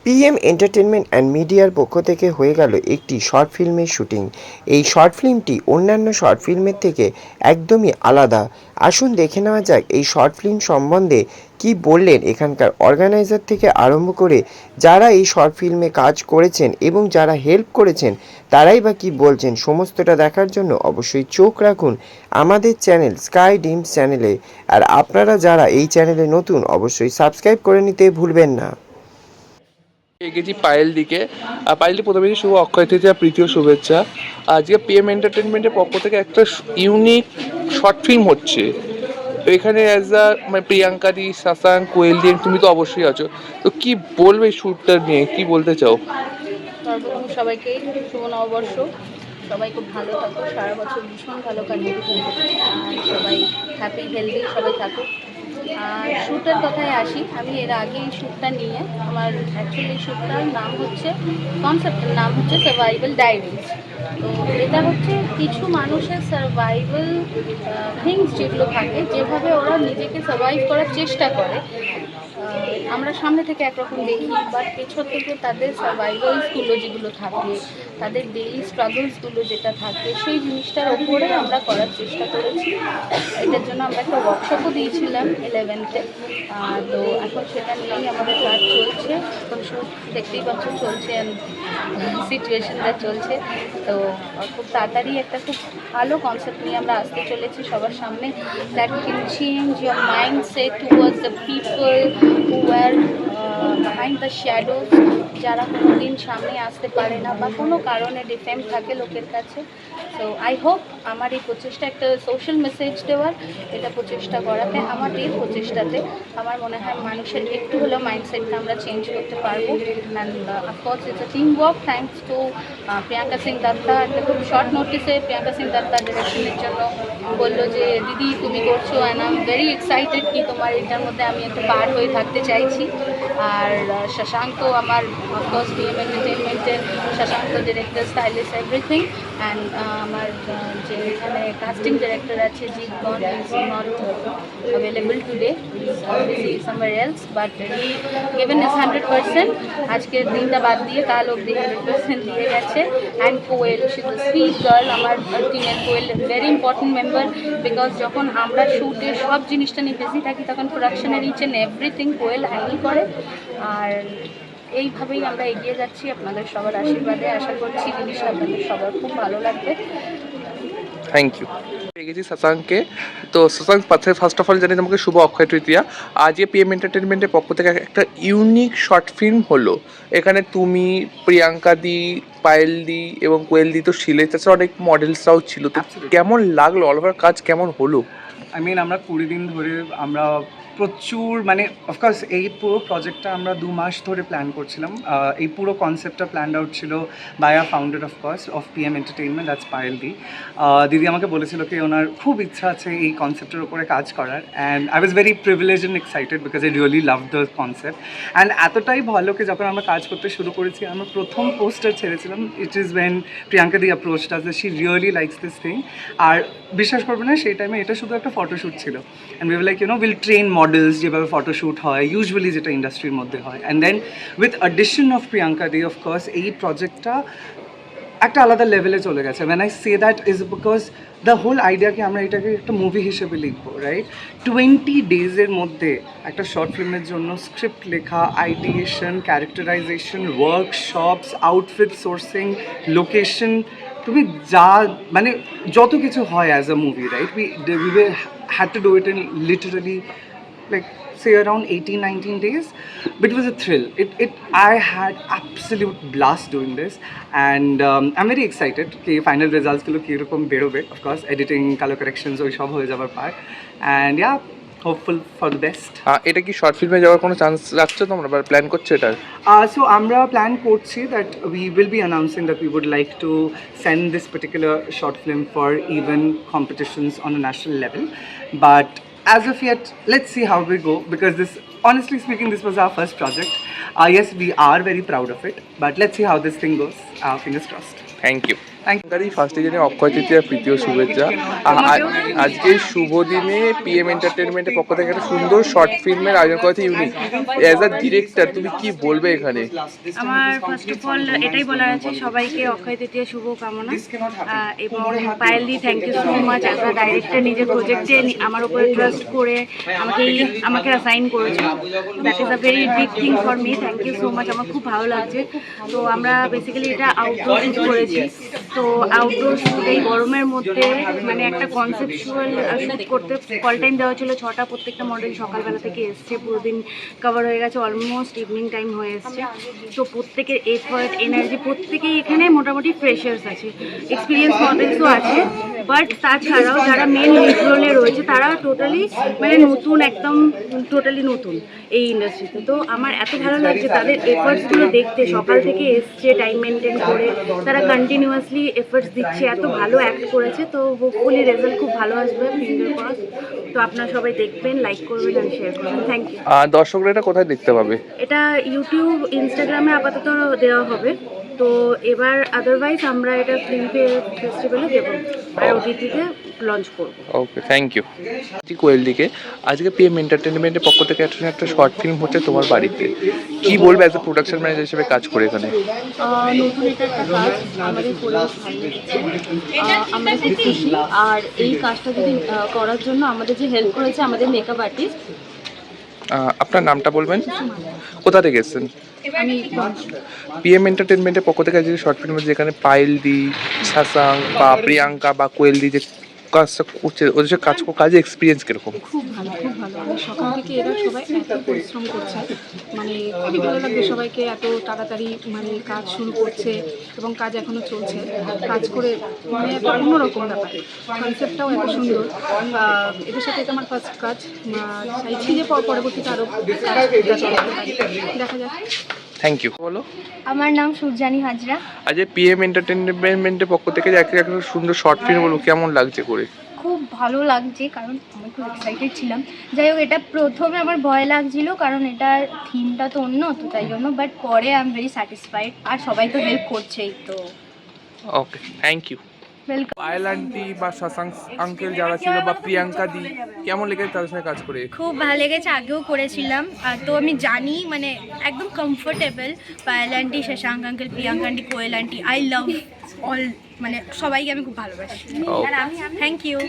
PM entertainment and মিডিয়ার পক্ষ থেকে হয়ে গেল একটি শর্ট ফিল্মের শুটিং। এই শর্ট ফিল্মটি অন্যান্য শর্ট ফিল্মের থেকে একদমই আলাদা। আসুন দেখে নেওয়া যাক এই শর্ট ফিল্ম সম্বন্ধে কি বললেন এখানকার অর্গানাইজার থেকে আরম্ভ করে যারা এই শর্ট ফিল্মে কাজ করেছেন এবং যারা হেল্প করেছেন তারাই বা কী বলছেন। সমস্তটা দেখার জন্য অবশ্যই চোখ রাখুন আমাদের চ্যানেল স্কাই ডিমস চ্যানেলে। আর আপনারা যারা এই চ্যানেলে নতুন অবশ্যই সাবস্ক্রাইব করে নিতে ভুলবেন না। এগেছি পায়েল দিকে। পায়েলদি প্রথমে শুভ অক্ষয় তৃতীয়া প্রীতীয় শুভেচ্ছা। আজকে পিএম এন্টারটেনমেন্টের পক্ষ থেকে একটা ইউনিক শর্ট ফিল্ম হচ্ছে। তো এখানে অ্যাজ আ মানে প্রিয়াঙ্কা দি, শশাঙ্ক, কোয়েল দি, তুমি তো অবশ্যই আছো। তো কি বলবে শ্যুটটা নিয়ে, কি বলতে চাও? সর্বপ্রথম সবাইকে শুভ নববর্ষ। সবাই খুব ভালো থাকুক, সারা বছর ভীষণ ভালো কাটুক, আর সবাই হ্যাপি হেলদি সবাই থাকুক। আর শ্যুটের কথায় আসি, আমি এর আগে এই শ্যুটটা নিয়ে আমার অ্যাকচুয়ালি শ্যুটটার নাম হচ্ছে, কনসেপ্টের নাম হচ্ছে সার্ভাইভাল ডায়েরিজ। তো এটা হচ্ছে কিছু মানুষের সার্ভাইভাল থিংস যেগুলো থাকে, যেভাবে ওরা নিজেকে সার্ভাইভ করার চেষ্টা করে। আমরা সামনে থেকে একরকম দেখি, বাট পেছন থেকে তাদের সার্ভাইভালসগুলো যেগুলো থাকে, তাদের ডেইলি স্ট্রাগলসগুলো যেটা থাকে, সেই জিনিসটার ওপরে আমরা করার চেষ্টা করেছি। এটার জন্য আমরা একটা ওয়ার্কশপও দিয়েছিলাম 11th-এ। তো এখন সেটা নিয়েই আমাদের কাজ চলছে। এখন শুট দেখতেই পাচ্ছ চলছে, সিচুয়েশনটা চলছে। তো খুব তাড়াতাড়ি একটা খুব ভালো কনসেপ্ট নিয়ে আমরা আসতে চলেছি সবার সামনে, that can change your mindset towards the people who are behind the shadows, যারা কোনোদিন সামনে আসতে পারে না বা কোনো কারণে ডিফেম থাকে লোকের কাছে। সো আই হোপ আমার এই প্রচেষ্টা একটা সোশ্যাল মেসেজ দেওয়ার, এটা প্রচেষ্টা করাতে, আমার এই প্রচেষ্টাতে আমার মনে হয় মানুষের একটু হলেও মাইন্ডসেটটা আমরা চেঞ্জ করতে পারবো। And of course it's a team work, thanks to Priyanka Singh Dutta. একটা খুব শর্ট নোটিসে প্রিয়াঙ্কা সিং দত্তা ডিরেকশনের জন্য বললো যে দিদি তুমি করছো, and I am very excited কি তোমার এটার মধ্যে আমি একটা পার্ট হয়ে থাকতে চাইছি। আর শশাঙ্ক তো আমার অফকোর্স পিএম এন্টারটেনমেন্টের Shashank director, stylist, everything. And আমার যে এখানে কাস্টিং ডিরেক্টর আছে Jitgan, is not available today, busy somewhere else, but he given is 100%। আজকের দিনটা বাদ দিয়ে কাল অবধি 100% দিয়ে গেছে। And Koel, she is a sweet girl. আমার টিমের Koel very important member, because যখন আমরা শ্যুটে সব জিনিসটা নিয়ে বিজি থাকি তখন প্রোডাকশনের each and everything Koel handle করে। আর এইভাবেই আমরা এগিয়ে যাচ্ছি আপনাদের সবার আশীর্বাদে। আশা করছি জিনিসটা আপনাদের সবার খুব ভালো লাগবে। Thank you. পেয়ে গেছি শশাঙ্ককে। তো শশাঙ্ক, ফার্স্ট অফ অল জানি তোমাকে শুভ অক্ষয় তৃতীয়া। আজকে পিএম এন্টারটেনমেন্টের পক্ষ থেকে একটা ইউনিক শর্ট ফিল্ম হলো। এখানে তুমি, প্রিয়াঙ্কা দি, পায়েল দি এবং কোয়েল দি তো ছিলে, তাছাড়া অনেক মডেলসরাও ছিল। তো কেমন লাগলো, অল ওভার কাজ কেমন হলো? আমরা 20 দিন ধরে আমরা প্রচুর মানে অফকোর্স এই পুরো প্রজেক্টটা আমরা 2 মাস ধরে প্ল্যান করছিলাম। এই পুরো কনসেপ্টটা প্ল্যান্ড আউট ছিল by a founder of course of PM entertainment, that's Payel di. দিদি আমাকে বলেছিল কি ওনার খুব ইচ্ছা আছে এই কনসেপ্টের উপরে কাজ করার, and I was very privilege and excited because I really love the concept. And এতটাই ভালো কি যখন আমরা কাজ করতে শুরু করেছি, আমরা প্রথম পোস্টার ছেড়েছিলাম, it is when Priyanka di approached us that she really likes this thing. আর বিশ্বাস করবে না, সেই টাইমে এটা শুধু একটা ফটোশ্যুট ছিল, and we were like will train models যেভাবে ফটোশ্যুট হয় ইউজুয়ালি, যেটা ইন্ডাস্ট্রির মধ্যে হয়। And then with addition of Priyanka দি অফকোর্স এই প্রজেক্টটা একটা আলাদা লেভেলে চলে গেছে। When I say that is because the whole idea কি আমরা এটাকে একটা মুভি হিসেবে লিখবো, রাইট? 20 ডেজের মধ্যে একটা শর্ট ফিল্মের জন্য স্ক্রিপ্ট লেখা, ideation, characterisation, workshops, outfit sourcing, location, তুমি যা মানে যত কিছু হয় as a movie, right? We had to do it in literally like say around 18-19 days, but it was a thrill. I had absolute blast doing this, and I'm very excited ki final results gulo ki rokom berobe. Of course editing, color corrections ওই সব হয়ে যাবার পার, and yeah, hopeful for the best. এটা কি short ফিল্মে যাওয়ার কোনো chance রাখছো তোমরা বা প্ল্যান করছো এটা? So আমরা প্ল্যান করছি that we will be announcing that we would like to send this particular short film for even competitions on a national level, but as of yet let's see how we go, because this, honestly speaking, this was our first project. Yes, we are very proud of it, but let's see how this thing goes. Fingers crossed. Thank you. ফার্স্টে জানি অক্ষয় তৃতীয়া প্রীতীয় শুভেচ্ছা। আজকে শুভ দিনে PM এন্টারটেনমেন্টের পক্ষ থেকে একটা সুন্দর শর্ট ফিল্মের আয়োজন করেছে ইউনিক। অ্যাজ আ ডিরেক্টর তুমি কি বলবে এখানে? আমার ফার্স্ট অফ অল এটাই বলার আছে সবাইকে অক্ষয় তৃতীয়া শুভ কামনা, এবং Payel di thank you so much as a director নিজের প্রজেক্টে আমার উপরে ট্রাস্ট করে আমাকে অ্যাসাইন করেছে। That is a very big thing for me, thank you so much. আমার খুব ভালো লাগছে। তো আমরা বেসিক্যালি এটা আউটডোর শুট করেছি। তো আউটডোর শুট এই গরমের মধ্যে মানে একটা কনসেপচুয়াল শুট করতে কল টাইম দেওয়া ছিল 6টা। প্রত্যেকটা মডেল সকালবেলা থেকে এসছে, পুরো দিন কভার হয়ে গেছে, অলমোস্ট ইভিনিং টাইম হয়ে এসছে। তো প্রত্যেকের এফার্ট এনার্জি, প্রত্যেকেই এখানে মোটামুটি ফ্রেশার্স আছে, এক্সপিরিয়েন্স মডেলসও আছে, বাট তাছাড়াও যারা মেন লিড রোলে রয়েছে তারা টোটালি মানে নতুন, একদম টোটালি নতুন এই ইন্ডাস্ট্রিতে। তো আমার এত ভালো লাগছে তাদের এফার্টসগুলো দেখতে, সকাল থেকে এসছে টাইম মেনটেন করে, তারা কন্টিনিউয়াসলি এফার্টস দিচ্ছে, এত ভালো অ্যাক্ট করেছে। তো হোপফুলি রেজাল্ট খুব ভালো আসবে, ফিঙ্গার ক্রস। তো আপনারা সবাই দেখবেন, লাইক করবেন আর শেয়ার করবেন। Thank you. দর্শকরা এটা কোথায় দেখতে পাবে? এটা ইউটিউব, ইনস্টাগ্রামে আপাতত দেওয়া হবে। তো এবার আদারওয়াইজ আমরা এটা ফিল্ম ফেস্টিভ্যালে দেবো আর ওটিটিতে লঞ্চ করবো। ওকে, থ্যাংক ইউ। কোয়েল দিকে আজকে পিএম এন্টারটেনমেন্টের পক্ষ থেকে একটা শর্ট ফিল্ম হচ্ছে তোমার বাড়িতে, কি বলবে অ্যাজ এ প্রোডাকশন ম্যানেজার হিসেবে কাজ করে এখানে? নতুন এটা একটা কাজ, আমাদের করে ভালো লেগেছে। আমরা খুব খুশি। আর এই কাজটা যদি করার জন্য আমাদের যে হেল্প করেছে আমাদের মেকআপ আর্টিস্ট। আপনার নামটা বলবেন, কোথা থেকে এসেছেন? আমি পিএম এন্টারটেনমেন্টের পক্ষ থেকে আজকে শর্ট ফিল্ম যেখানে পায়েলদি, শাসাং বা প্রিয়াঙ্কা বা কোয়েলদি যে কাজটা করছে, ওদের যে কাজে এক্সপিরিয়েন্স কিরকম? খুব ভালো, খুব ভালো। আমি সকাল থেকে এরা সবাই এত পরিশ্রম করছে, মানে খুবই ভালো লাগবে সবাইকে। এত তাড়াতাড়ি মানে কাজ শুরু করছে এবং কাজ এখনও চলছে, কাজ করে মানে একটা অন্যরকম ব্যাপার। কনসেপ্টটাও এত সুন্দর। এদের সাথে এটা আমার ফার্স্ট কাজ। চাইছি যে পরবর্তীতে আরও কাজ করতে পারি। দেখা যাক। Thank you. বলো। আমার নাম সুরজানি হাজরা। আজকে পিএম এন্টারটেনমেন্টের পক্ষ থেকে যে একটা সুন্দর শর্ট ফিল্ম বলবো, কেমন লাগছে করে? খুব ভালো লাগছে, কারণ আমি খুব এক্সাইটেড ছিলাম। যাই হোক, এটা প্রথমে আমার ভয় লাগছিল কারণ এটার থিমটা তো অন্য, তো তাই জন্য, বাট পরে আই এম ভেরি স্যাটিসফাইড। আর সবাই তো হেল্প করছেই, তো okay, thank you. Welcome. Payel aunty বা শশাঙ্ক আঙ্কেল যারা ছিল বা প্রিয়াঙ্কা দি, কেমন লেগেছে তাদের সাথে কাজ করে? খুব ভালো লেগেছে, আগেও করেছিলাম। তো আমি জানি মানে একদম comfortable. Payel aunty, Shashank uncle, Priyanka aunty, Koel aunty, I love all, মানে সবাইকে আমি খুব ভালোবাসি। Okay. Thank you.